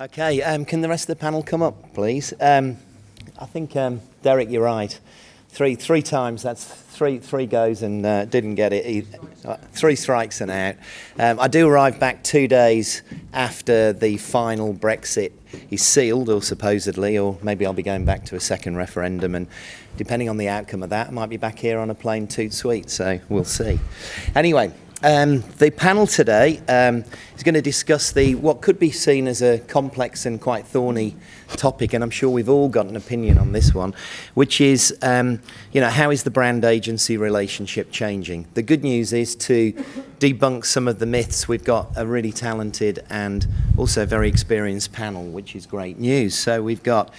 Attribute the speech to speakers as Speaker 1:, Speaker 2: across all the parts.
Speaker 1: Okay, can the rest of the panel come up, please? I think, Derek, you're right. Three times, that's three goes and didn't get it. 3 strikes and out. I do arrive back 2 days after the final Brexit is sealed, or supposedly, or maybe I'll be going back to a second referendum, and depending on the outcome of that, I might be back here on a plane toot sweet, so we'll see. Anyway, the panel today is going to discuss what could be seen as a complex and quite thorny topic, and I'm sure we've all got an opinion on this one, which is, how is the brand agency relationship changing? The good news is to debunk some of the myths. We've got a really talented and also very experienced panel, which is great news. So we've got,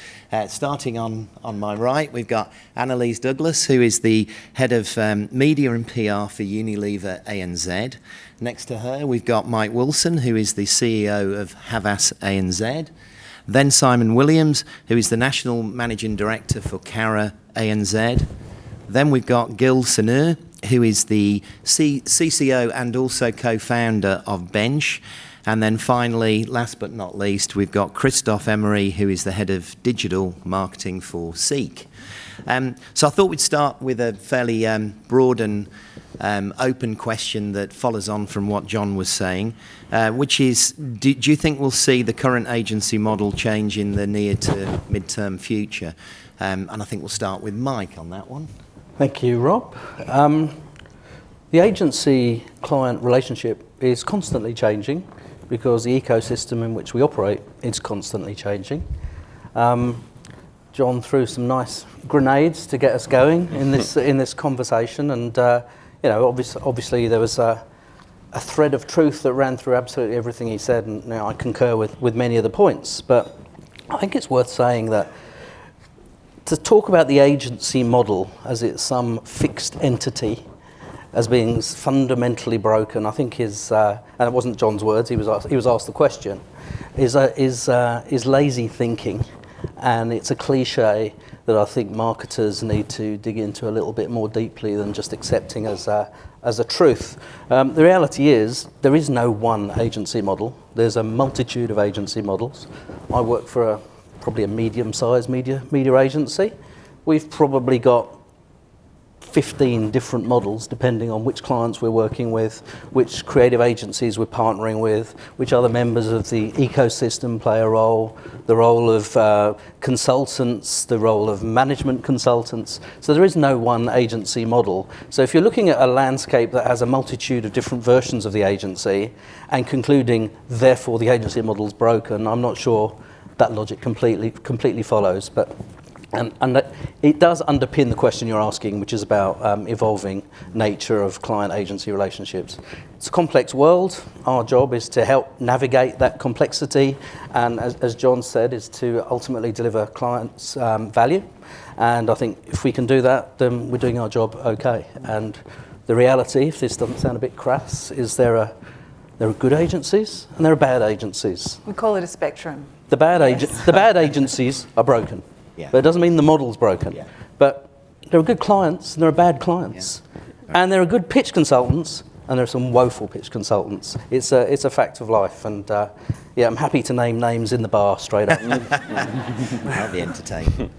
Speaker 1: starting on my right, we've got Anneliese Douglas, who is the head of media and PR for Unilever ANZ. Next to her, we've got Mike Wilson, who is the CEO of Havas ANZ. Then Simon Williams, who is the National Managing Director for Carat ANZ. Then we've got Gil Snir, who is the CCO and also co-founder of Bench. And then finally, last but not least, we've got Christophe Eymery, who is the head of digital marketing for Seek. So I thought we'd start with a fairly broad and open question that follows on from what John was saying, which is, do you think we'll see the current agency model change in the near to mid-term future? And I think we'll start with Mike on that one.
Speaker 2: Thank you, Rob. The agency-client relationship is constantly changing because the ecosystem in which we operate is constantly changing. John threw some nice grenades to get us going in this conversation, and obviously there was a thread of truth that ran through absolutely everything he said, and I concur with many of the points. But I think it's worth saying that to talk about the agency model as it's some fixed entity as being fundamentally broken, I think is, and it wasn't John's words, he was asked the question, is lazy thinking, and it's a cliche that I think marketers need to dig into a little bit more deeply than just accepting as a truth. The reality is there is no one agency model. There's a multitude of agency models. I work for probably a medium-sized media agency. We've probably got 15 different models depending on which clients we're working with, which creative agencies we're partnering with, which other members of the ecosystem play a role, the role of consultants, the role of management consultants. So there is no one agency model. So if you're looking at a landscape that has a multitude of different versions of the agency and concluding, therefore, the agency model is broken, I'm not sure that logic completely follows. But And that it does underpin the question you're asking, which is about evolving nature of client-agency relationships. It's a complex world. Our job is to help navigate that complexity, and as John said, is to ultimately deliver clients value. And I think if we can do that, then we're doing our job okay. And the reality, if this doesn't sound a bit crass, is there are good agencies and there are bad agencies.
Speaker 3: We call it a spectrum.
Speaker 2: The bad agencies are broken.
Speaker 1: Yeah.
Speaker 2: But it doesn't mean the model's broken.
Speaker 1: Yeah.
Speaker 2: But there are good clients and there are bad clients. Yeah. And there are good pitch consultants and there are some woeful pitch consultants. It's a fact of life. And I'm happy to name names in the bar straight up.
Speaker 1: That'll be entertaining.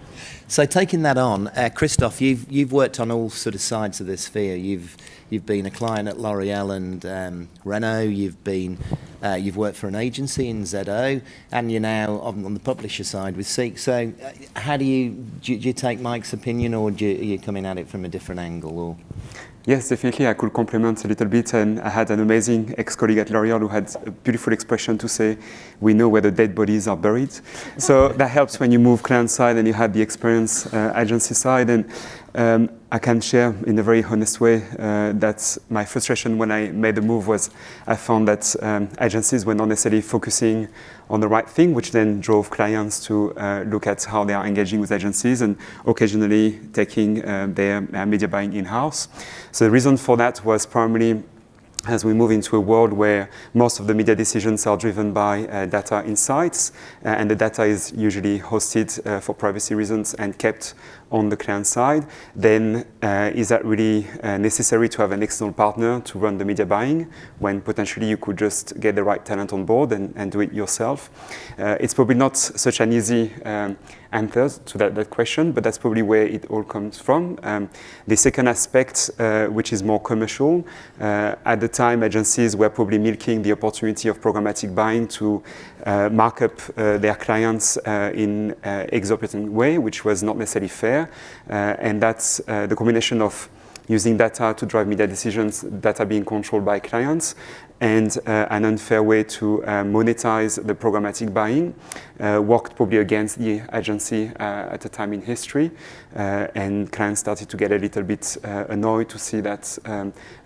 Speaker 1: So taking that on, Christophe, you've worked on all sort of sides of this sphere. You've been a client at L'Oreal and Renault. You've worked for an agency in ZO, and you're now on the publisher side with Seek. So, how do you take Mike's opinion, or are you coming at it from a different angle? Or?
Speaker 4: Yes, definitely. I could complement a little bit, and I had an amazing ex-colleague at L'Oreal who had a beautiful expression to say, "We know where the dead bodies are buried." So that helps when you move client side and you have the experience agency side. And I can share in a very honest way that my frustration when I made the move was I found that agencies were not necessarily focusing on the right thing, which then drove clients to look at how they are engaging with agencies and occasionally taking their media buying in-house. So the reason for that was primarily as we move into a world where most of the media decisions are driven by data insights, and the data is usually hosted for privacy reasons and kept on the client side, then is that really necessary to have an external partner to run the media buying when potentially you could just get the right talent on board and do it yourself? It's probably not such an easy answer to that question, but that's probably where it all comes from. The second aspect, which is more commercial, at the time agencies were probably milking the opportunity of programmatic buying to mark up their clients in exorbitant way, which was not necessarily fair. And that's the combination of using data to drive media decisions, data being controlled by clients, and an unfair way to monetize the programmatic buying worked probably against the agency at the time in history. And clients started to get a little bit annoyed to see that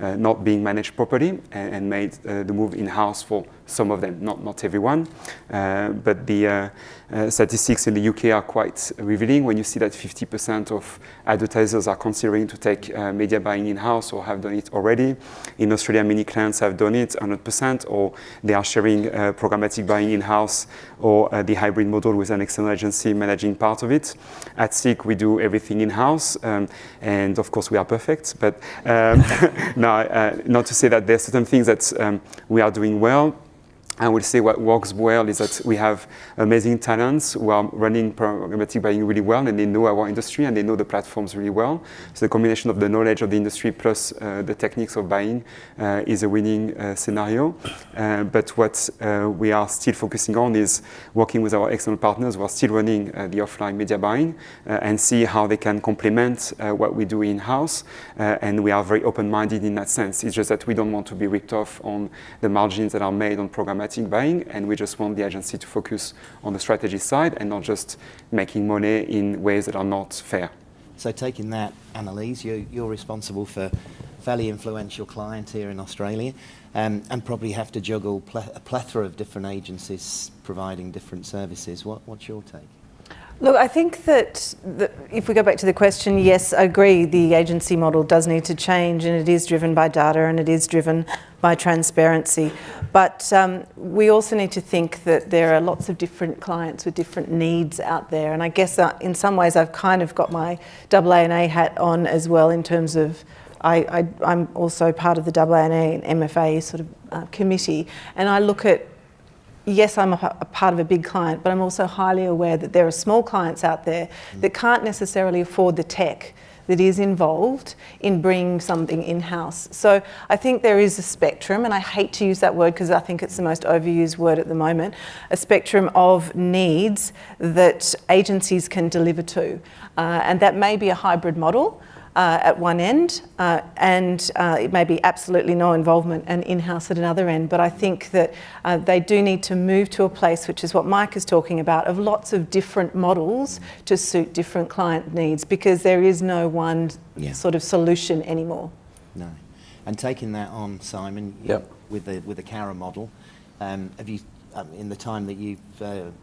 Speaker 4: not being managed properly, and made the move in-house for some of them, not everyone. But the statistics in the UK are quite revealing when you see that 50% of advertisers are considering to take media buying in-house or have done it already. In Australia, many clients have done it 100%, or they are sharing programmatic buying in-house, or the hybrid model with an external agency managing part of it. At SICK, we do everything in-house, and of course we are perfect, but not to say that there's certain things that we are doing well. I would say what works well is that we have amazing talents who are running programmatic buying really well, and they know our industry and they know the platforms really well. So the combination of the knowledge of the industry plus the techniques of buying is a winning scenario. But what we are still focusing on is working with our external partners who are still running the offline media buying and see how they can complement what we do in-house. And we are very open-minded in that sense. It's just that we don't want to be ripped off on the margins that are made on programmatic buying, and we just want the agency to focus on the strategy side and not just making money in ways that are not fair.
Speaker 1: So taking that, Anneliese, you're responsible for a fairly influential client here in Australia, and probably have to juggle a plethora of different agencies providing different services. What's your take?
Speaker 3: Look, I think that if we go back to the question, yes, I agree, the agency model does need to change, and it is driven by data and it is driven by transparency. But we also need to think that there are lots of different clients with different needs out there. And I guess in some ways I've kind of got my AANA hat on as well, in terms of I'm also part of the AANA and MFA sort of committee. And I look at, yes, I'm a part of a big client, but I'm also highly aware that there are small clients out there that can't necessarily afford the tech that is involved in bringing something in-house. So I think there is a spectrum, and I hate to use that word because I think it's the most overused word at the moment, a spectrum of needs that agencies can deliver to. And that may be a hybrid model at one end, and it may be absolutely no involvement and in-house at another end. But I think that they do need to move to a place, which is what Mike is talking about, of lots of different models to suit different client needs, because there is no one sort of solution anymore.
Speaker 1: No. And taking that on, Simon, with the Carat model, have you, in the time that you've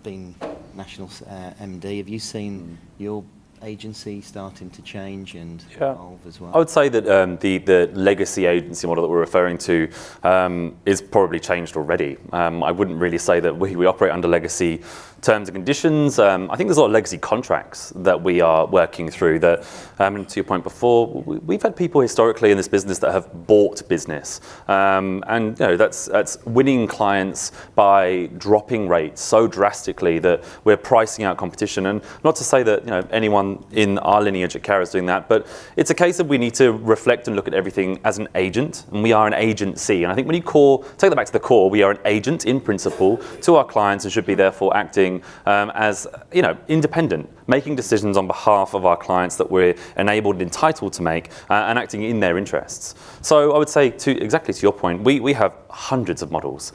Speaker 1: been National MD, have you seen your agency starting to change and evolve as well?
Speaker 5: I would say that the legacy agency model that we're referring to is probably changed already. I wouldn't really say that we operate under legacy terms and conditions. I think there's a lot of legacy contracts that we are working through that, to your point before, we've had people historically in this business that have bought business. And you know, that's winning clients by dropping rates so drastically that we're pricing out competition. And not to say that anyone in our lineage at Carat is doing that, but it's a case of we need to reflect and look at everything as an agent, and we are an agency. And I think when you take that back to the core, we are an agent in principle to our clients and should be therefore acting as independent, making decisions on behalf of our clients that we're enabled and entitled to make, and acting in their interests. So I would say, exactly to your point, we have hundreds of models,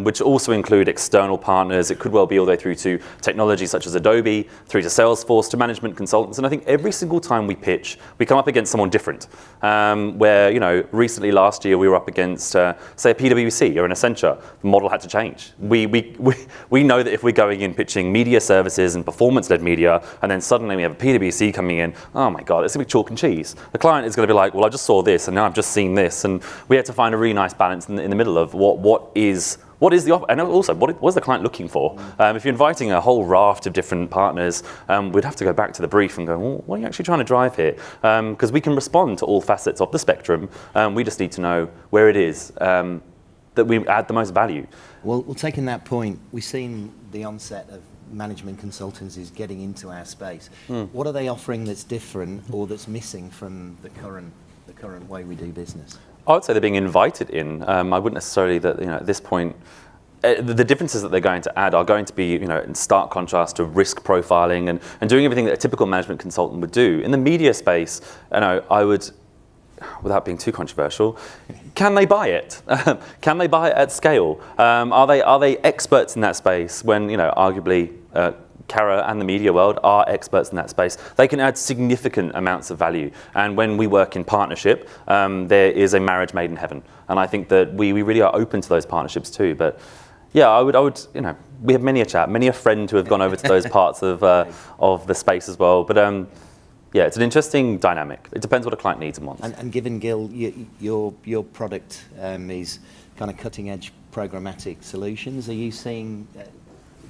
Speaker 5: which also include external partners. It could well be all the way through to technology such as Adobe, through to Salesforce, to management consultants. And I think every single time we pitch, we come up against someone different. Where recently last year we were up against, say, a PwC or an Accenture. The model had to change. We know that if we're going in pitching media services and performance-led media, and then suddenly we have a PwC coming in, oh my God, it's going to be chalk and cheese. The client is going to be like, well, I just saw this, and now I've just seen this, and we had to find a really nice balance in the middle of what is the offer, and also what is the client looking for? If you're inviting a whole raft of different partners, we'd have to go back to the brief and go, well, what are you actually trying to drive here? Because we can respond to all facets of the spectrum. We just need to know where it is that we add the most value.
Speaker 1: Well, taking that point, we've seen the onset of management consultancies getting into our space. What are they offering that's different or that's missing from the current way we do business?
Speaker 5: I would say they're being invited in. I wouldn't necessarily that, at this point, the differences that they're going to add are going to be, in stark contrast to risk profiling and doing everything that a typical management consultant would do. In the media space, I would, without being too controversial, can they buy it? Can they buy it at scale? Are they experts in that space when, arguably, Carat and the media world are experts in that space? They can add significant amounts of value, and when we work in partnership, there is a marriage made in heaven, and I think that we really are open to those partnerships too. But yeah, I would we have many a friend who have gone over to those parts of the space as well. But yeah, it's an interesting dynamic. It depends what a client needs and wants.
Speaker 1: And given, Gil, your product is kind of cutting edge programmatic solutions, are you seeing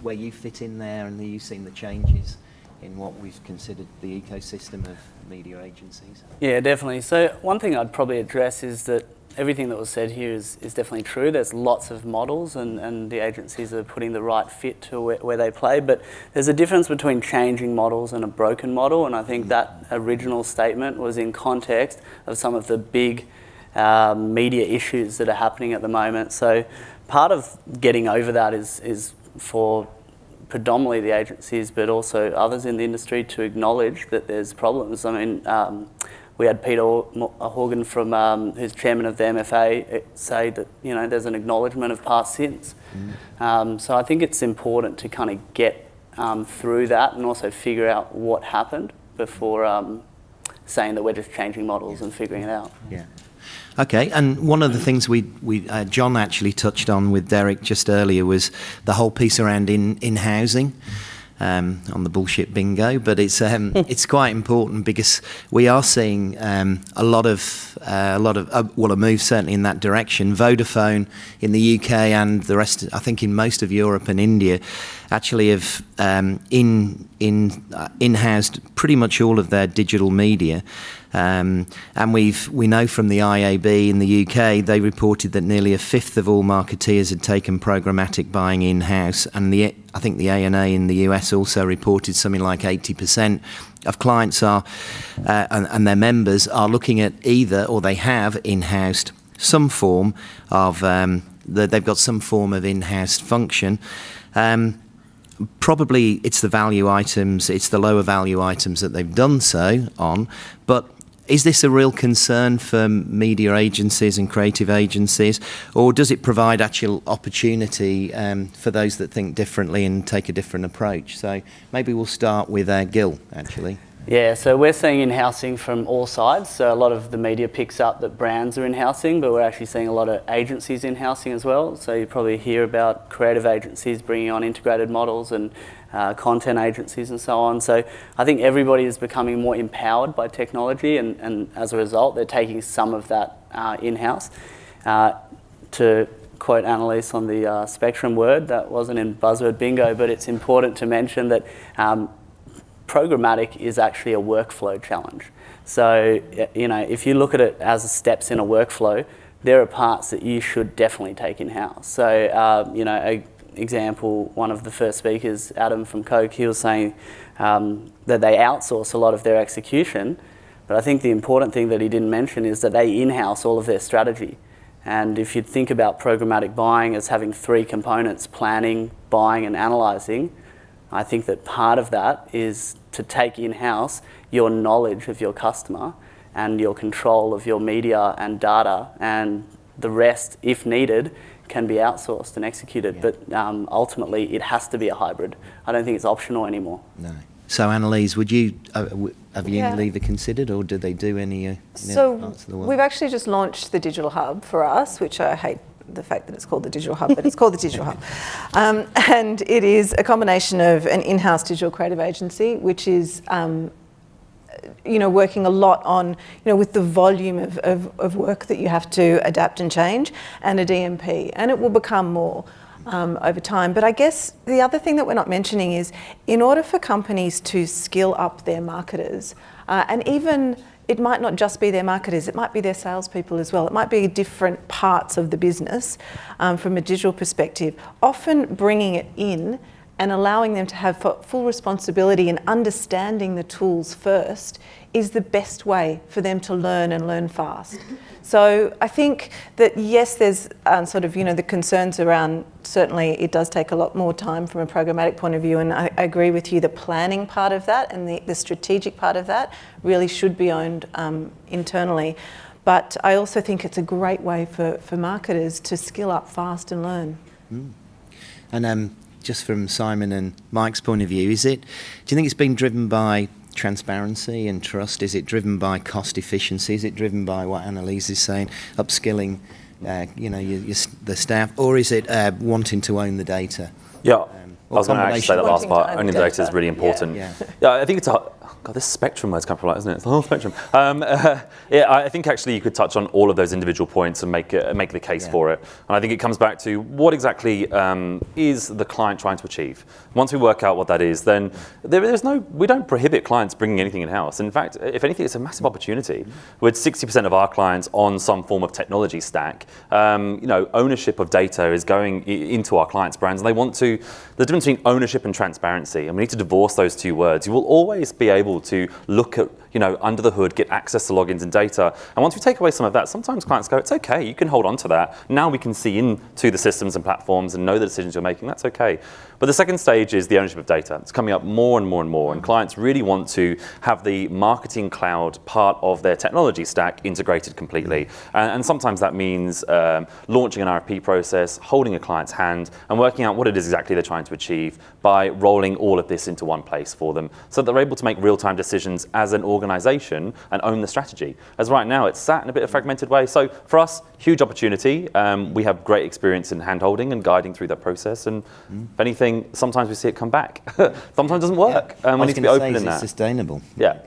Speaker 1: where you fit in there, and are you seeing the changes in what we've considered the ecosystem of media agencies?
Speaker 6: Yeah, definitely. So one thing I'd probably address is that everything that was said here is definitely true. There's lots of models, and the agencies are putting the right fit to where they play, but there's a difference between changing models and a broken model, and I think that original statement was in context of some of the big media issues that are happening at the moment. So part of getting over that is for predominantly the agencies, but also others in the industry, to acknowledge that there's problems. I mean, we had Peter Horgan from who's chairman of the MFA say that there's an acknowledgement of past sins. So I think it's important to kind of get through that and also figure out what happened before saying that we're just changing models and figuring it out.
Speaker 1: Yeah. Okay, and one of the things we John actually touched on with Derek just earlier was the whole piece around in-housing. On the bullshit bingo, but it's quite important because we are seeing a move certainly in that direction. Vodafone in the UK and the rest, I think in most of Europe and India, actually have in-housed pretty much all of their digital media. And we know from the IAB in the UK, they reported that nearly a fifth of all marketeers had taken programmatic buying in-house, and I think the ANA in the US also reported something like 80% of clients and their members are looking at either, or they have in-housed some form of, they've got some form of in-house function. Probably it's the value items, it's the lower value items that they've done so on, but is this a real concern for media agencies and creative agencies, or does it provide actual opportunity for those that think differently and take a different approach? So maybe we'll start with Gil, actually.
Speaker 6: Yeah, so we're seeing in-housing from all sides. So a lot of the media picks up that brands are in-housing, but we're actually seeing a lot of agencies in-housing as well. So you probably hear about creative agencies bringing on integrated models and content agencies and so on. So I think everybody is becoming more empowered by technology, and as a result, they're taking some of that in-house. To quote Anneliese on the Spectrum word, that wasn't in buzzword bingo, but it's important to mention that programmatic is actually a workflow challenge. So, if you look at it as steps in a workflow, there are parts that you should definitely take in-house. So, example, one of the first speakers, Adam from Coke, he was saying that they outsource a lot of their execution, but I think the important thing that he didn't mention is that they in-house all of their strategy. And if you think about programmatic buying as having three components, planning, buying and analysing, I think that part of that is to take in-house your knowledge of your customer and your control of your media and data, and the rest, if needed, can be outsourced and executed. Yeah. But ultimately, it has to be a hybrid. I don't think it's optional anymore.
Speaker 1: No. So, Anneliese, would you have Unilever considered, or do they do any parts of the world?
Speaker 3: We've actually just launched the Digital Hub for us, which I the fact that it's called the Digital Hub, but it's called the Digital Hub. And it is a combination of an in-house digital creative agency, which is working a lot on, with the volume of work that you have to adapt and change, and a DMP, and it will become more over time. But I guess the other thing that we're not mentioning is, in order for companies to skill up their marketers, and even it might not just be their marketers, it might be their salespeople as well. It might be different parts of the business from a digital perspective, often bringing it in and allowing them to have full responsibility and understanding the tools first is the best way for them to learn and learn fast. So I think that yes, there's the concerns around, certainly it does take a lot more time from a programmatic point of view, and I agree with you, the planning part of that and the strategic part of that really should be owned internally. But I also think it's a great way for marketers to skill up fast and learn.
Speaker 1: And just from Simon and Mike's point of view, do you think it's been driven by transparency and trust? Is it driven by cost efficiency? Is it driven by what Anneliese is saying, upskilling the staff? Or is it wanting to own the data?
Speaker 5: Yeah, I was going to actually say that last part. Owning the data is really important.
Speaker 1: Yeah.
Speaker 5: I think it's this spectrum word's come from that, isn't it? It's the whole spectrum. I think actually you could touch on all of those individual points and make the case for it. And I think it comes back to what exactly is the client trying to achieve. Once we work out what that is, then we don't prohibit clients bringing anything in-house. In fact, if anything, it's a massive opportunity. With 60% of our clients on some form of technology stack, ownership of data is going into our clients' brands, and they want to. The difference between ownership and transparency, and we need to divorce those two words. You will always be able to look at, under the hood, get access to logins and data. And once we take away some of that, sometimes clients go, it's okay, you can hold on to that. Now we can see into the systems and platforms and know the decisions you're making, that's okay. But the second stage is the ownership of data. It's coming up more and more and more, and clients really want to have the marketing cloud part of their technology stack integrated completely. And sometimes that means launching an RFP process, holding a client's hand, and working out what it is exactly they're trying to achieve by rolling all of this into one place for them, so that they're able to make real-time decisions as an organization and own the strategy. As right now, it's sat in a bit of a fragmented way. So for us, huge opportunity. We have great experience in hand-holding and guiding through that process. And if anything, sometimes we see it come back. Sometimes it doesn't work. We need to be open in that.
Speaker 1: Sustainable.
Speaker 5: Yeah.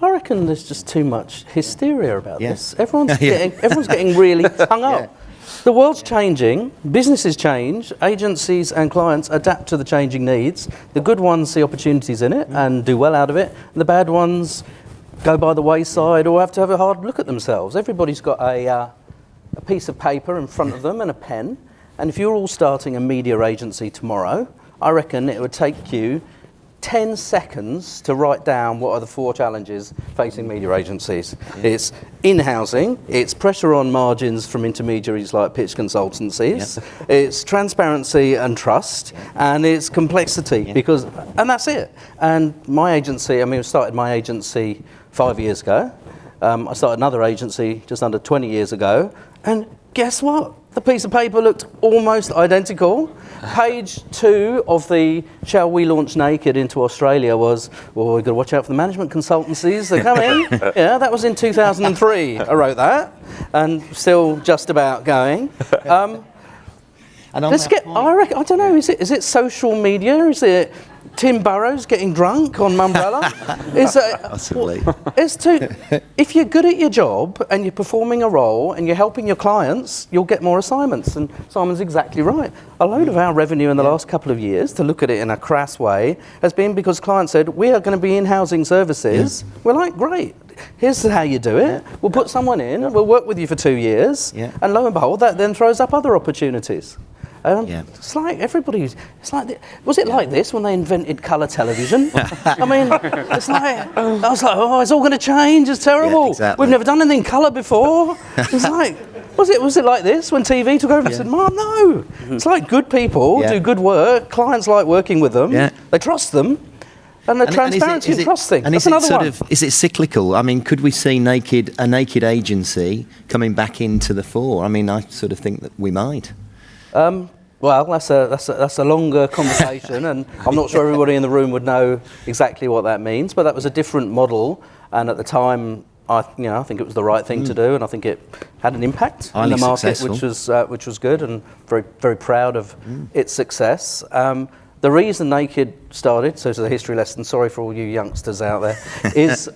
Speaker 2: I reckon there's just too much hysteria about this. Everyone's getting really hung up.
Speaker 1: Yeah.
Speaker 2: The world's changing, businesses change, agencies and clients adapt to the changing needs. The good ones see opportunities in it and do well out of it. And the bad ones go by the wayside or have to have a hard look at themselves. Everybody's got a piece of paper in front of them and a pen. And if you're all starting a media agency tomorrow, I reckon it would take you 10 seconds to write down what are the 4 challenges facing media agencies. It's in-housing, it's pressure on margins from intermediaries like pitch consultancies, it's transparency and trust, and it's complexity, and that's it. And my agency, I started my agency 5 years ago. I started another agency just under 20 years ago, and guess what? The piece of paper looked almost identical. Page 2 of the Shall We Launch Naked into Australia was, well, we've got to watch out for the management consultancies. They're coming. Yeah, that was in 2003. I wrote that, and still just about going.
Speaker 1: And
Speaker 2: I don't know, is it social media? Is it Tim Burrows getting drunk on Mumbrella?
Speaker 1: Possibly.
Speaker 2: If you're good at your job and you're performing a role and you're helping your clients, you'll get more assignments. And Simon's exactly right. A load of our revenue in the last couple of years, to look at it in a crass way, has been because clients said, we are going to be in-housing services. We're like, great. Here's how you do it. We'll put someone in. We'll work with you for 2 years. And lo and behold, that then throws up other opportunities. It's like everybody's. It's like, was it like this when they invented colour television? It's like I was like, oh, it's all going to change. It's terrible.
Speaker 1: Yeah, exactly.
Speaker 2: We've never done anything colour before. It's like, was it like this when TV took over? I said, Mom, no. It's like good people do good work. Clients like working with them. They trust them. And the transparency and trust thing.
Speaker 1: And
Speaker 2: that's another one.
Speaker 1: Is it cyclical? Could we see a naked agency coming back into the fore? I sort of think that we might.
Speaker 2: Well, that's a longer conversation, and I'm not sure everybody in the room would know exactly what that means. But that was a different model, and at the time, I think it was the right thing to do, and I think it had an impact in the market, which was good, and very, very proud of its success. The reason Naked started, so it's a history lesson, sorry for all you youngsters out there, is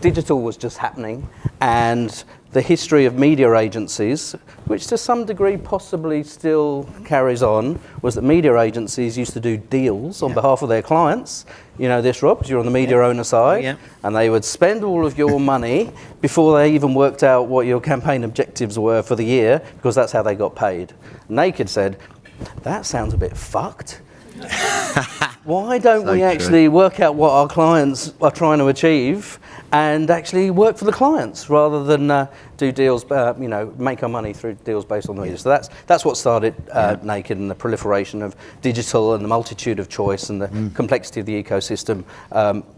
Speaker 2: digital was just happening, and the history of media agencies, which to some degree possibly still carries on, was that media agencies used to do deals on behalf of their clients. You know this, Rob, because you're on the media owner side, and they would spend all of your money before they even worked out what your campaign objectives were for the year, because that's how they got paid. Naked said, that sounds a bit fucked. Why don't we actually work out what our clients are trying to achieve and actually work for the clients rather than do deals, make our money through deals based on the media. So that's what started Naked, and the proliferation of digital and the multitude of choice and the complexity of the ecosystem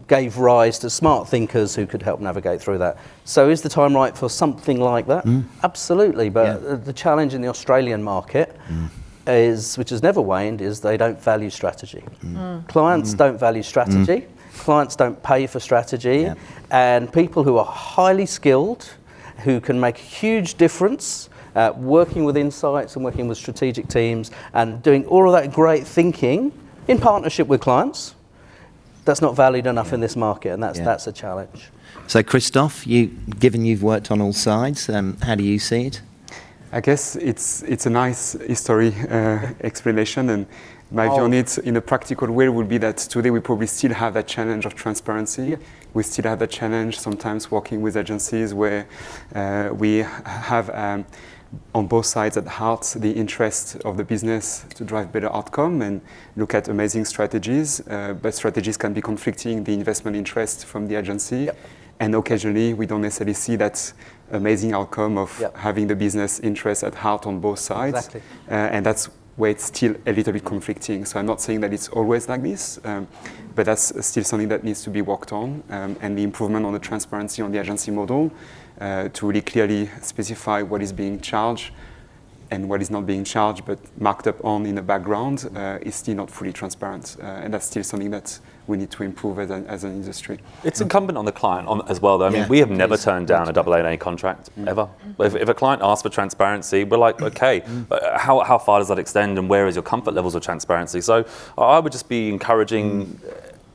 Speaker 2: gave rise to smart thinkers who could help navigate through that. So is the time right for something like that? Absolutely, but the challenge in the Australian market which has never waned, is they don't value strategy. Clients don't value strategy. Clients don't pay for strategy. And people who are highly skilled, who can make a huge difference, working with insights and working with strategic teams and doing all of that great thinking in partnership with clients, that's not valued enough in this market, and that's a challenge.
Speaker 1: So Christophe, given you've worked on all sides, how do you see it?
Speaker 4: I guess it's a nice history explanation, and my view on it in a practical way would be that today we probably still have that challenge of transparency. We still have that challenge sometimes working with agencies where we have on both sides at heart the interest of the business to drive better outcome and look at amazing strategies, but strategies can be conflicting the investment interest from the agency. And occasionally we don't necessarily see that amazing outcome of having the business interest at heart on both sides.
Speaker 2: Exactly.
Speaker 4: And that's where it's still a little bit conflicting. So I'm not saying that it's always like this, but that's still something that needs to be worked on. And the improvement on the transparency on the agency model to really clearly specify what is being charged and what is not being charged but marked up on in the background is still not fully transparent. And that's still something that we need to improve as an industry.
Speaker 5: It's incumbent on the client as well, though. I mean, we have never turned down a AA contract, ever. If a client asks for transparency, we're like, okay, how far does that extend and where is your comfort levels of transparency? So I would just be encouraging...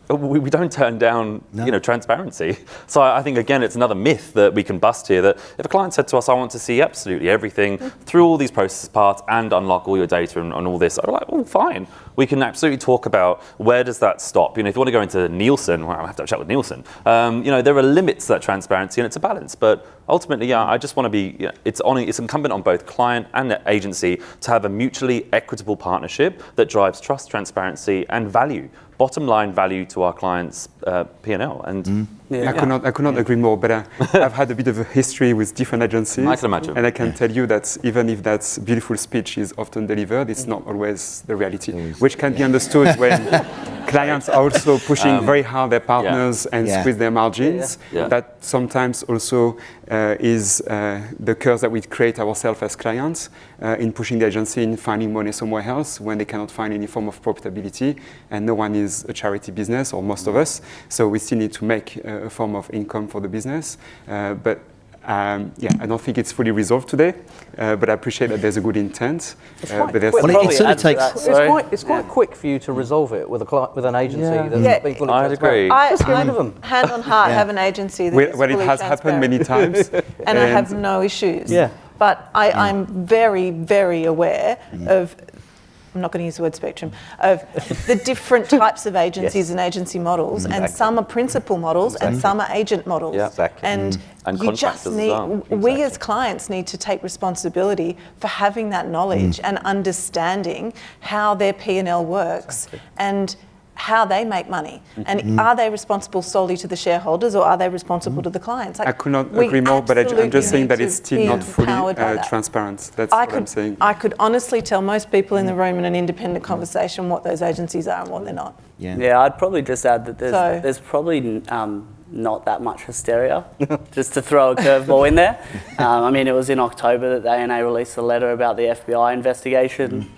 Speaker 5: We don't turn down, transparency. So I think, again, it's another myth that we can bust here, that if a client said to us, I want to see absolutely everything through all these process parts and unlock all your data and all this, I'm like, oh, fine. We can absolutely talk about where does that stop. If you want to go into Nielsen, well, I have to have a chat with Nielsen. There are limits to that transparency, and it's a balance. But ultimately, I just want to be, it's incumbent on both client and the agency to have a mutually equitable partnership that drives trust, transparency, and value. Bottom line value to our clients' P&L. And
Speaker 4: I could not agree more, but I've had a bit of a history with different agencies.
Speaker 5: I can imagine.
Speaker 4: And I can tell you that even if that beautiful speech is often delivered, it's not always the reality, which can be understood when clients are also pushing very hard their partners and squeeze their margins. That sometimes also is the curse that we create ourselves as clients in pushing the agency in finding money somewhere else when they cannot find any form of profitability, and no one is a charity business, or most of us, so we still need to make a form of income for the business. But I don't think it's fully resolved today, but I appreciate that there's a good intent. But there's
Speaker 2: it's quite quick for you to resolve it with an agency that's been fully
Speaker 5: I'd agree.
Speaker 2: Just get rid of them.
Speaker 3: Hand on heart, have an agency that is fully
Speaker 4: it has happened many times.
Speaker 3: and I have no issues. But I'm very, very aware of, I'm not going to use the word spectrum, of the different types of agencies and agency models, and some are principal models and some are agent models. And you just need, we as clients need to take responsibility for having that knowledge and understanding how their P&L works and how they make money. And are they responsible solely to the shareholders, or are they responsible to the clients?
Speaker 4: I could not agree more, but I'm just saying that it's still not fully transparent. That's what I'm saying.
Speaker 3: I could honestly tell most people in the room in an independent conversation what those agencies are and what they're not.
Speaker 6: Yeah, I'd probably just add that there's probably not that much hysteria, just to throw a curveball in there. I mean, it was in October that the ANA released a letter about the FBI investigation.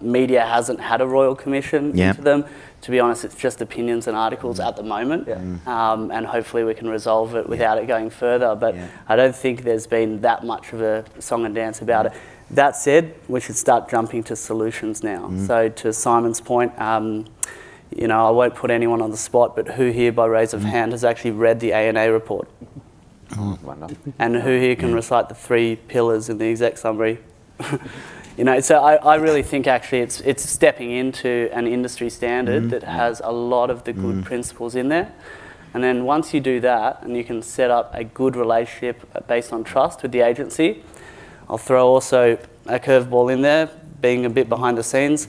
Speaker 6: Media hasn't had a royal commission into them. To be honest, it's just opinions and articles at the moment, and hopefully we can resolve it without it going further. But I don't think there's been that much of a song and dance about it. That said, we should start jumping to solutions now. So to Simon's point, you know, I won't put anyone on the spot, but who here by raise of hand has actually read the ANA report? And who here can recite the 3 pillars in the exec summary? You know, so I really think actually it's stepping into an industry standard that has a lot of the good principles in there. And then once you do that and you can set up a good relationship based on trust with the agency, I'll throw also a curveball in there, being a bit behind the scenes,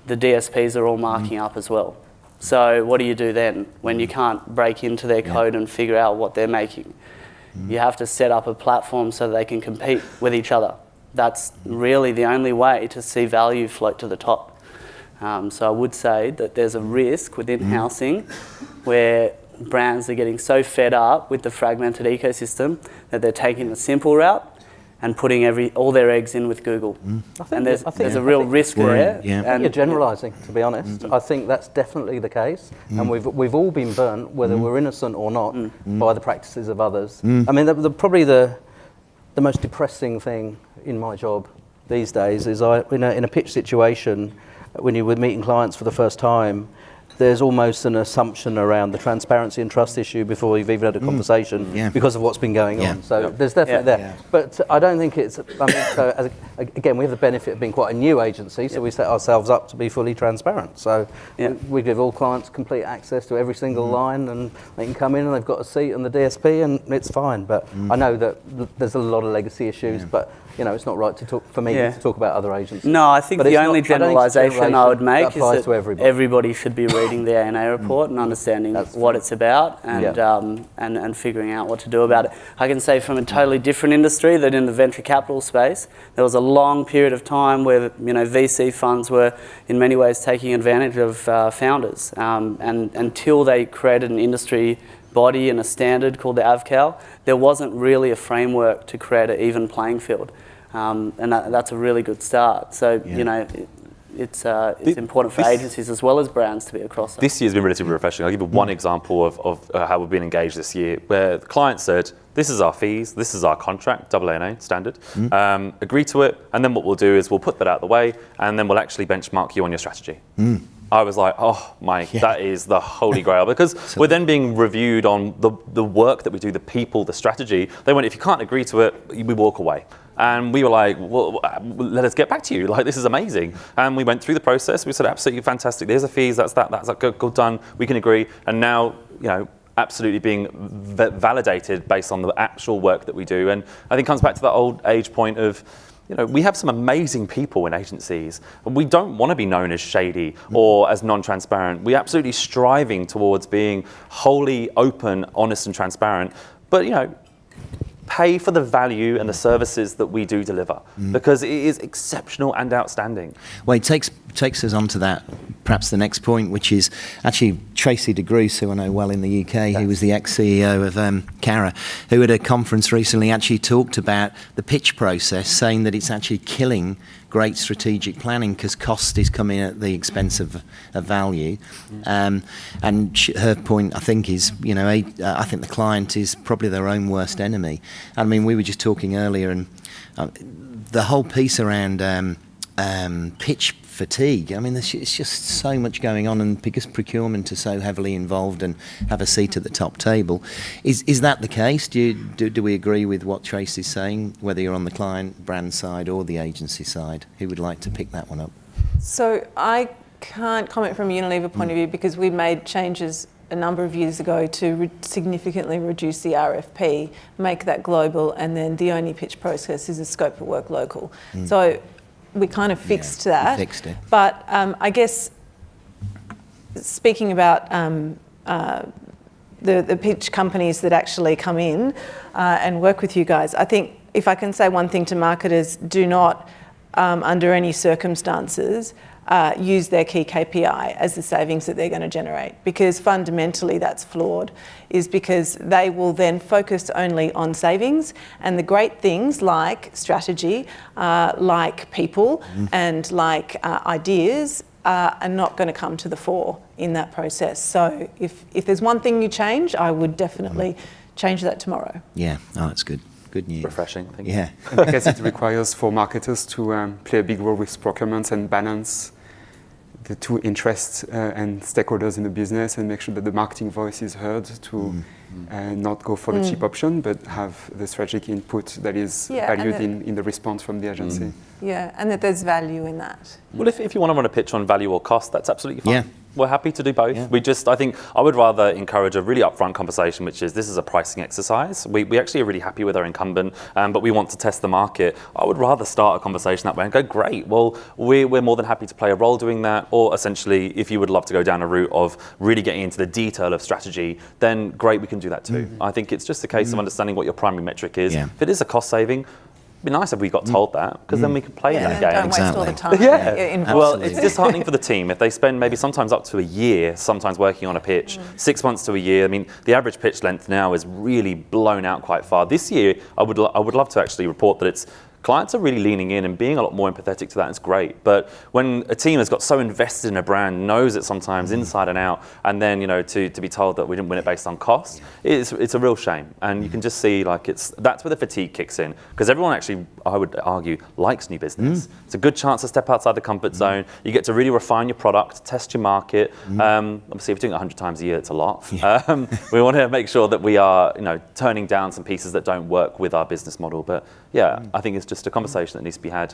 Speaker 6: the DSPs are all marking up as well. So what do you do then when you can't break into their code and figure out what they're making? You have to set up a platform so that they can compete with each other. That's really the only way to see value float to the top. So I would say that there's a risk within housing where brands are getting so fed up with the fragmented ecosystem that they're taking the simple route and putting all their eggs in with Google. And there's a real risk there.
Speaker 2: I think you're generalising, to be honest. I think that's definitely the case, and we've all been burnt, whether we're innocent or not, by the practices of others. I mean, probably the most depressing thing in my job these days is in a pitch situation, when you're meeting clients for the first time, there's almost an assumption around the transparency and trust issue before you've even had a conversation because of what's been going on. So there's definitely there. But I don't think it's, I mean, so again, we have the benefit of being quite a new agency, so we set ourselves up to be fully transparent. So we give all clients complete access to every single line, and they can come in and they've got a seat on the DSP and it's fine. But I know that there's a lot of legacy issues, but you know, it's not right to talk, for me to talk about other agencies.
Speaker 6: No, I think the only generalisation I would make is that
Speaker 2: everybody
Speaker 6: should be reading the ANA report and understanding what it's about and figuring out what to do about it. I can say from a totally different industry that in the venture capital space, there was a long period of time where VC funds were in many ways taking advantage of founders, and until they created an industry body and a standard called the AVCAL, there wasn't really a framework to create an even playing field. And that's a really good start. So, you know, it's important for agencies as well as brands to be across that.
Speaker 5: This year's been relatively refreshing. I'll give you one example of how we've been engaged this year, where the client said, this is our fees, this is our contract, AANA standard, agree to it, and then what we'll do is we'll put that out of the way, and then we'll actually benchmark you on your strategy. I was like, oh my, that is the holy grail, because we're then being reviewed on the work that we do, the people, the strategy. They went, if you can't agree to it, we walk away. And we were like, well, let us get back to you. Like, this is amazing. And we went through the process. We said, absolutely fantastic. There's the fees. That's good done. We can agree. And now, you know, absolutely being validated based on the actual work that we do. And I think it comes back to that old age point of, you know, we have some amazing people in agencies. We don't want to be known as shady or as non-transparent. We're absolutely striving towards being wholly open, honest, and transparent. But, you know, pay for the value and the services that we do deliver, because it is exceptional and outstanding.
Speaker 1: Well, it takes us on to that, perhaps the next point, which is actually Tracy de Groot, who I know well in the UK, who was the ex-CEO of Carat, who at a conference recently actually talked about the pitch process, saying that it's actually killing great strategic planning because cost is coming at the expense of value. And her point, I think, is, you know, I think the client is probably their own worst enemy. I mean, we were just talking earlier, and the whole piece around pitch fatigue. I mean, it's just so much going on, and because procurement is so heavily involved and have a seat at the top table, is that the case? Do we agree with what Tracy's saying, whether you're on the client brand side or the agency side? Who would like to pick that one up?
Speaker 3: So I can't comment from a Unilever point of view because we made changes a number of years ago to significantly reduce the RFP, make that global, and then the only pitch process is a scope of work local. So we kind of fixed that.
Speaker 1: Fixed it.
Speaker 3: But I guess speaking about the pitch companies that actually come in and work with you guys, I think if I can say one thing to marketers, do not, under any circumstances, use their key KPI as the savings that they're going to generate, because fundamentally that's flawed, is because they will then focus only on savings, and the great things like strategy, like people and like ideas are not going to come to the fore in that process. So if there's one thing you change, I would definitely change that tomorrow.
Speaker 1: Yeah, oh, that's good. Good news.
Speaker 5: Refreshing. Thank you.
Speaker 1: Yeah.
Speaker 4: And I guess it requires for marketers to play a big role with procurement and balance the two interests and stakeholders in the business, and make sure that the marketing voice is heard to not go for the cheap option, but have the strategic input that is valued in the response from the agency.
Speaker 3: Yeah, and that there's value in that.
Speaker 5: Well, if you want to run a pitch on value or cost, that's absolutely fine.
Speaker 1: Yeah.
Speaker 5: We're happy to do both.
Speaker 1: Yeah.
Speaker 5: I think I would rather encourage a really upfront conversation, which is this is a pricing exercise. We actually are really happy with our incumbent, but we want to test the market. I would rather start a conversation that way and go, great, well, we're more than happy to play a role doing that. Or essentially, if you would love to go down a route of really getting into the detail of strategy, then great, we can do that too. I think it's just a case of understanding what your primary metric is.
Speaker 1: Yeah.
Speaker 5: If it is a cost saving, it'd be nice if we got told that, because then we could play that game.
Speaker 3: Don't waste all the time.
Speaker 5: Well, it's disheartening for the team if they spend maybe sometimes up to a year, sometimes working on a pitch, 6 months to a year. I mean, the average pitch length now is really blown out quite far. This year, I would love to actually report that it's clients are really leaning in and being a lot more empathetic to that. It's great. But when a team has got so invested in a brand, knows it sometimes inside and out, and then to be told that we didn't win it based on cost, it's a real shame. And you can just see that's where the fatigue kicks in, because everyone actually, I would argue, likes new business. It's a good chance to step outside the comfort zone. You get to really refine your product, test your market. Obviously, if you're doing it 100 times a year, it's a lot. We want to make sure that we are turning down some pieces that don't work with our business model. But yeah, I think it's just a conversation that needs to be had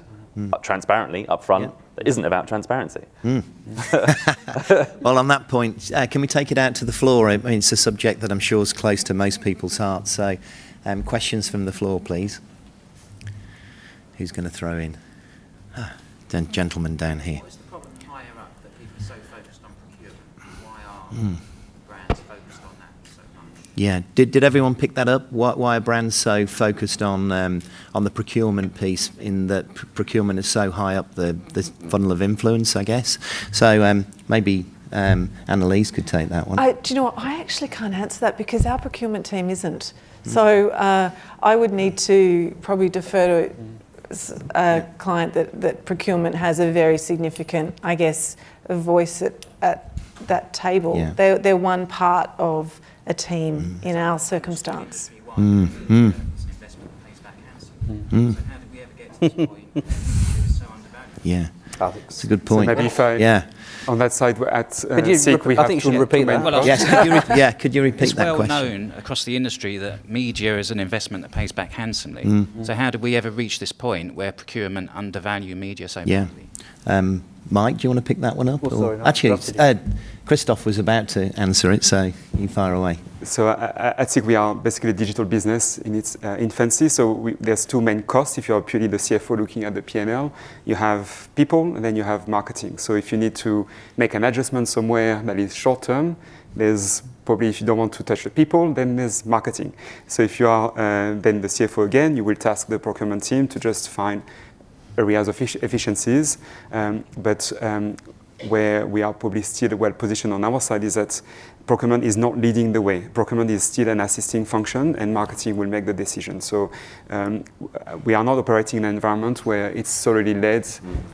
Speaker 5: transparently up front that isn't about transparency.
Speaker 1: Well, on that point, can we take it out to the floor? I mean, it's a subject that I'm sure is close to most people's hearts. So questions from the floor, please. Who's going to throw in? Gentleman down here.
Speaker 7: What is the problem higher up that people are so focused on procurement? Why are brands focused on that so much?
Speaker 1: Yeah, did everyone pick that up? Why are brands so focused on the procurement piece, in that procurement is so high up the funnel of influence, I guess? So maybe Anneliese could take that one.
Speaker 3: Do you know what? I actually can't answer that because our procurement team isn't. So I would need to probably defer to a client that procurement has a very significant, I guess, a voice at that table. Yeah. They're one part of a team in our circumstance.
Speaker 7: It's an investment that pays back handsomely. So how did we ever get to this point where it was so undervalued?
Speaker 1: Yeah, it's a good point.
Speaker 4: So maybe if I, on that side, at SIG, we
Speaker 2: I
Speaker 4: have
Speaker 2: think you should repeat that.
Speaker 7: Well,
Speaker 1: Yes, could you repeat
Speaker 7: it's
Speaker 1: that
Speaker 7: well
Speaker 1: question?
Speaker 7: known across the industry that media is an investment that pays back handsomely. So how did we ever reach this point where procurement undervalue media so badly?
Speaker 1: Mike, do you want to pick that one up?
Speaker 2: Well, sorry, no,
Speaker 1: actually, Christophe was about to answer it, so you fire away.
Speaker 4: So at SIG, we are basically a digital business in its infancy. So there's two main costs. If you're purely the CFO looking at the P&L, you have people and then you have marketing. So if you need to make an adjustment somewhere that is short term, there's probably, if you don't want to touch the people, then there's marketing. So if you are then the CFO again, you will task the procurement team to just find areas of efficiencies. But where we are probably still well positioned on our side is that procurement is not leading the way. Procurement is still an assisting function, and marketing will make the decision. So we are not operating in an environment where it's solely led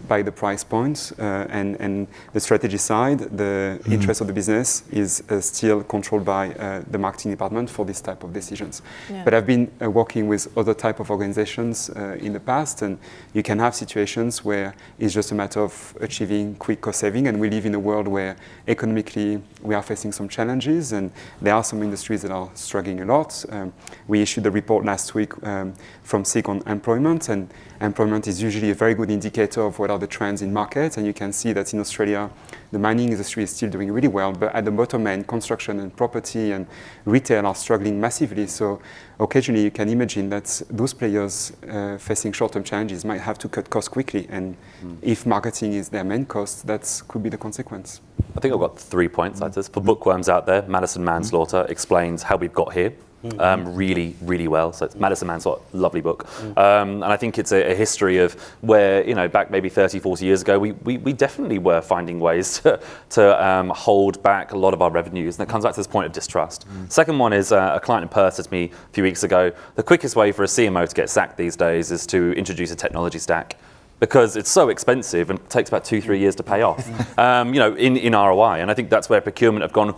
Speaker 4: by the price point and the strategy side. The interest of the business is still controlled by the marketing department for this type of decisions. Yeah. But I've been working with other type of organizations in the past, and you can have situations where it's just a matter of achieving quick cost saving, and we live in a world where economically we are facing some challenges, and there are some industries that are struggling a lot. We issued a report last week from SIG on employment, and employment is usually a very good indicator of what are the trends in markets, and you can see that in Australia the mining industry is still doing really well, but at the bottom end, construction and property and retail are struggling massively. So occasionally you can imagine that those players facing short-term challenges might have to cut costs quickly, and if marketing is their main cost, that could be the consequence.
Speaker 5: I think I've got 3 points like this. For bookworms out there, Madison Manslaughter explains how we've got here. really, really well. So it's Madison Mansell, lovely book. And I think it's a history of where, back maybe 30, 40 years ago, we definitely were finding ways to hold back a lot of our revenues. And that comes back to this point of distrust. Second one is a client in Perth said to me a few weeks ago, the quickest way for a CMO to get sacked these days is to introduce a technology stack, because it's so expensive and takes about 2-3 years to pay off, in ROI. And I think that's where procurement have gone,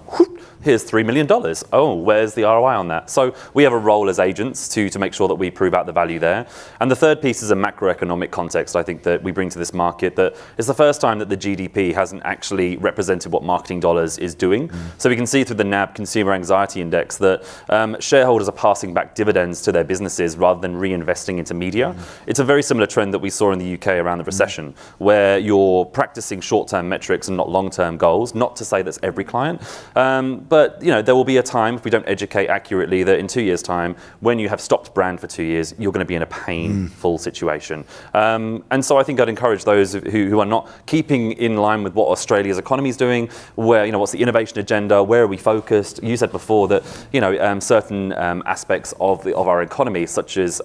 Speaker 5: here's $3 million. Oh, where's the ROI on that? So we have a role as agents to make sure that we prove out the value there. And the third piece is a macroeconomic context, I think, that we bring to this market, that it's the first time that the GDP hasn't actually represented what marketing dollars is doing. So we can see through the NAB Consumer Anxiety Index that shareholders are passing back dividends to their businesses rather than reinvesting into media. It's a very similar trend that we saw in the UK around the recession, where you're practicing short-term metrics and not long-term goals. Not to say that's every client, but there will be a time, if we don't educate accurately, that in 2 years' time, when you have stopped brand for 2 years, you're going to be in a painful situation. And so I think I'd encourage those who are not keeping in line with what Australia's economy is doing, where what's the innovation agenda, where are we focused? You said before that certain aspects of our economy, such as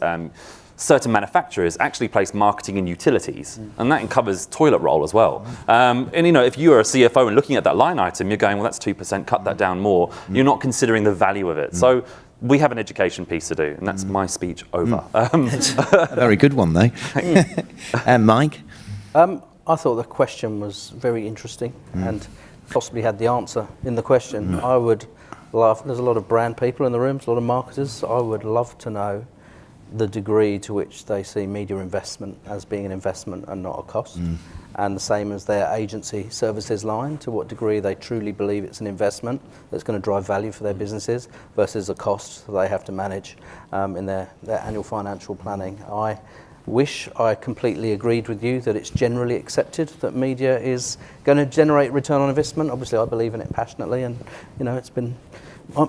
Speaker 5: certain manufacturers, actually place marketing in utilities, and that covers toilet roll as well. And if you are a CFO and looking at that line item, you're going, well, that's 2%, cut that down more. You're not considering the value of it. So we have an education piece to do, and that's my speech over.
Speaker 1: It's a very good one, though. Mike?
Speaker 2: I thought the question was very interesting and possibly had the answer in the question. I would love, there's a lot of brand people in the room, a lot of marketers. I would love to know the degree to which they see media investment as being an investment and not a cost. And the same as their agency services line, to what degree they truly believe it's an investment that's going to drive value for their businesses versus a cost that they have to manage in their annual financial planning. I wish I completely agreed with you that it's generally accepted that media is going to generate return on investment. Obviously, I believe in it passionately, and it's been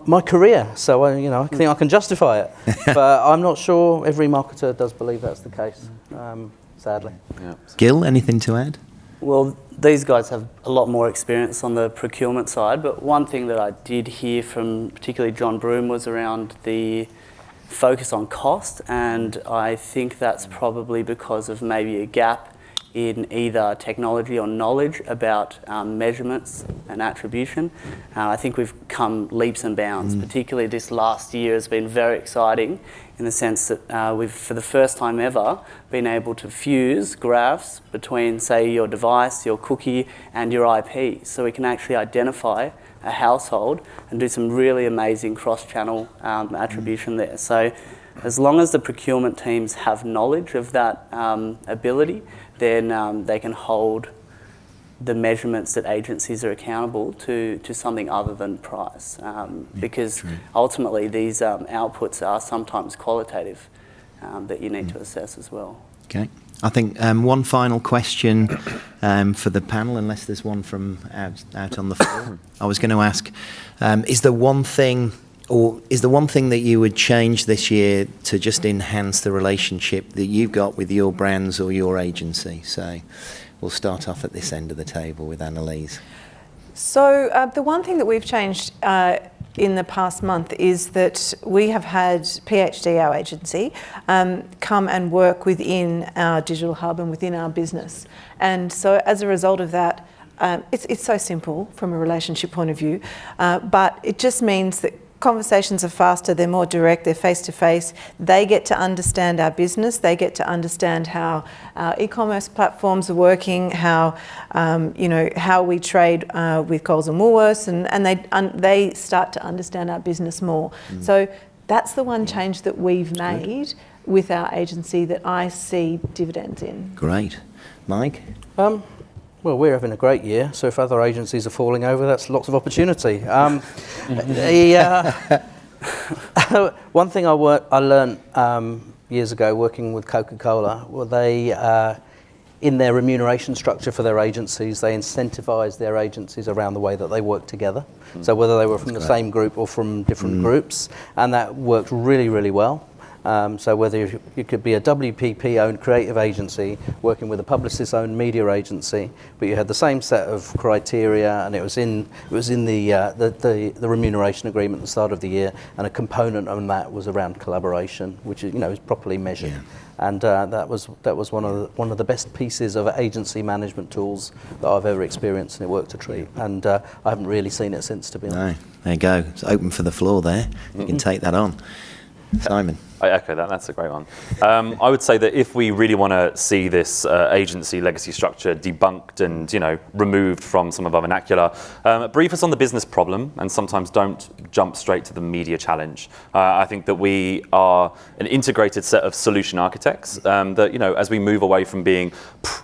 Speaker 2: my career, so I think I can justify it. But I'm not sure every marketer does believe that's the case, sadly.
Speaker 5: Yeah.
Speaker 1: Gil, anything to add?
Speaker 6: Well, these guys have a lot more experience on the procurement side, but one thing that I did hear from particularly John Broome was around the focus on cost, and I think that's probably because of maybe a gap in either technology or knowledge about measurements and attribution. I think we've come leaps and bounds, particularly this last year has been very exciting in the sense that we've, for the first time ever, been able to fuse graphs between, say, your device, your cookie, and your IP. So we can actually identify a household and do some really amazing cross-channel attribution there. So as long as the procurement teams have knowledge of that ability, then they can hold the measurements that agencies are accountable to something other than price. Because ultimately these outputs are sometimes qualitative that you need to assess as well.
Speaker 1: Okay. I think one final question for the panel, unless there's one from out on the floor. I was going to ask, is there one thing that you would change this year to just enhance the relationship that you've got with your brands or your agency? So we'll start off at this end of the table with Anneliese.
Speaker 3: So the one thing that we've changed in the past month is that we have had PhD, our agency, come and work within our digital hub and within our business. And so as a result of that, it's so simple from a relationship point of view, but it just means that conversations are faster, they're more direct, they're face-to-face. They get to understand our business, they get to understand how our e-commerce platforms are working, how how we trade with Coles and Woolworths, and they start to understand our business more. So that's the one change that we've made with our agency that I see dividends in.
Speaker 1: Great. Mike?
Speaker 2: Well, we're having a great year, so if other agencies are falling over, that's lots of opportunity. One thing I learned years ago working with Coca-Cola, well, they, in their remuneration structure for their agencies, they incentivise their agencies around the way that they work together. So whether they were from the same group or from different groups, and that worked really, really well. So whether you could be a WPP-owned creative agency working with a publicist-owned media agency, but you had the same set of criteria, and it was in the remuneration agreement at the start of the year, and a component on that was around collaboration, which is is properly measured.
Speaker 1: Yeah.
Speaker 2: And that was one of the best pieces of agency management tools that I've ever experienced, and it worked a treat. And I haven't really seen it since, to be honest.
Speaker 1: No, there you go. It's open for the floor there. You can take that on. Simon.
Speaker 5: I echo that. That's a great one. I would say that if we really want to see this agency legacy structure debunked and removed from some of our vernacular, brief us on the business problem, and sometimes don't jump straight to the media challenge. I think that we are an integrated set of solution architects. That as we move away from being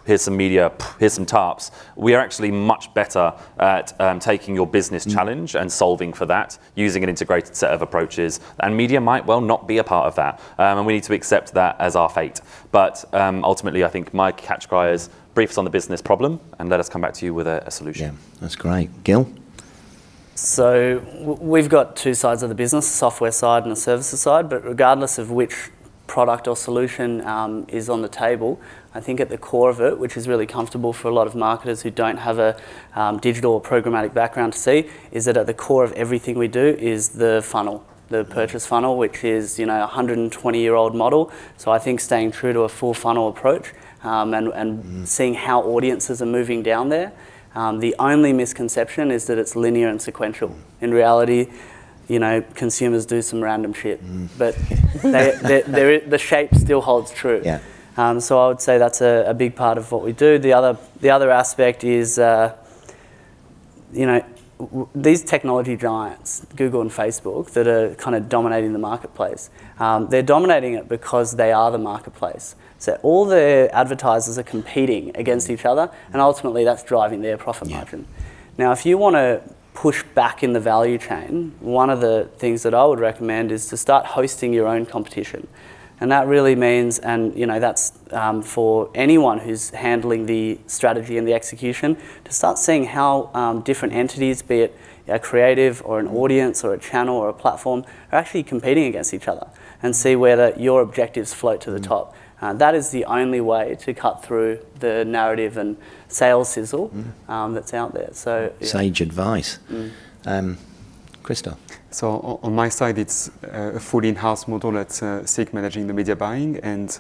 Speaker 5: here's some media, here's some tarps, we are actually much better at taking your business challenge and solving for that using an integrated set of approaches. And media might well not be a part of that. And we need to accept that as our fate. But ultimately, I think my catch cry is brief us on the business problem and let us come back to you with a solution.
Speaker 1: Yeah, that's great. Gil?
Speaker 6: So we've got two sides of the business, the software side and the services side, but regardless of which product or solution is on the table, I think at the core of it, which is really comfortable for a lot of marketers who don't have a digital or programmatic background to see, is that at the core of everything we do is the funnel. The purchase funnel, which is a 120-year-old model. So I think staying true to a full funnel approach and seeing how audiences are moving down there. The only misconception is that it's linear and sequential. In reality, consumers do some random shit, but the shape still holds true.
Speaker 1: Yeah.
Speaker 6: So I would say that's a big part of what we do. The other aspect is, these technology giants, Google and Facebook, that are kind of dominating the marketplace, they're dominating it because they are the marketplace. So all the advertisers are competing against each other, and ultimately that's driving their profit margin. Now, if you want to push back in the value chain, one of the things that I would recommend is to start hosting your own competition. And that really means, and that's for anyone who's handling the strategy and the execution, to start seeing how different entities, be it a creative or an audience or a channel or a platform, are actually competing against each other, and see whether your objectives float to the top. That is the only way to cut through the narrative and sales sizzle that's out there. So
Speaker 1: Sage advice. Christophe?
Speaker 4: So on my side, it's a full in-house model at SICK managing the media buying, and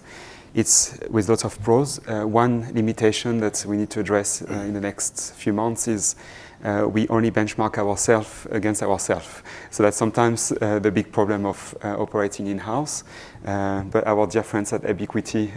Speaker 4: it's with lots of pros. One limitation that we need to address in the next few months is we only benchmark ourselves against ourselves. So that's sometimes the big problem of operating in-house. But our dear friends at Ubiquity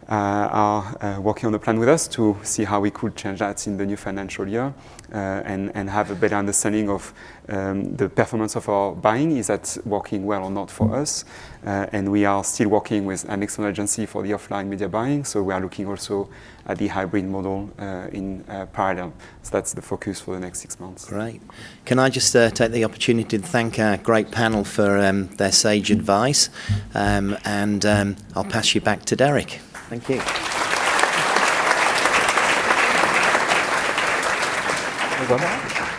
Speaker 4: are working on a plan with us to see how we could change that in the new financial year and have a better understanding of the performance of our buying. Is that working well or not for us? And we are still working with an external agency for the offline media buying, so we are looking also at the hybrid model in parallel. So that's the focus for the next 6 months.
Speaker 1: Great. Can I just take the opportunity to thank our great panel for their sage advice, and I'll pass you back to Derek. Thank you.
Speaker 2: We've got that.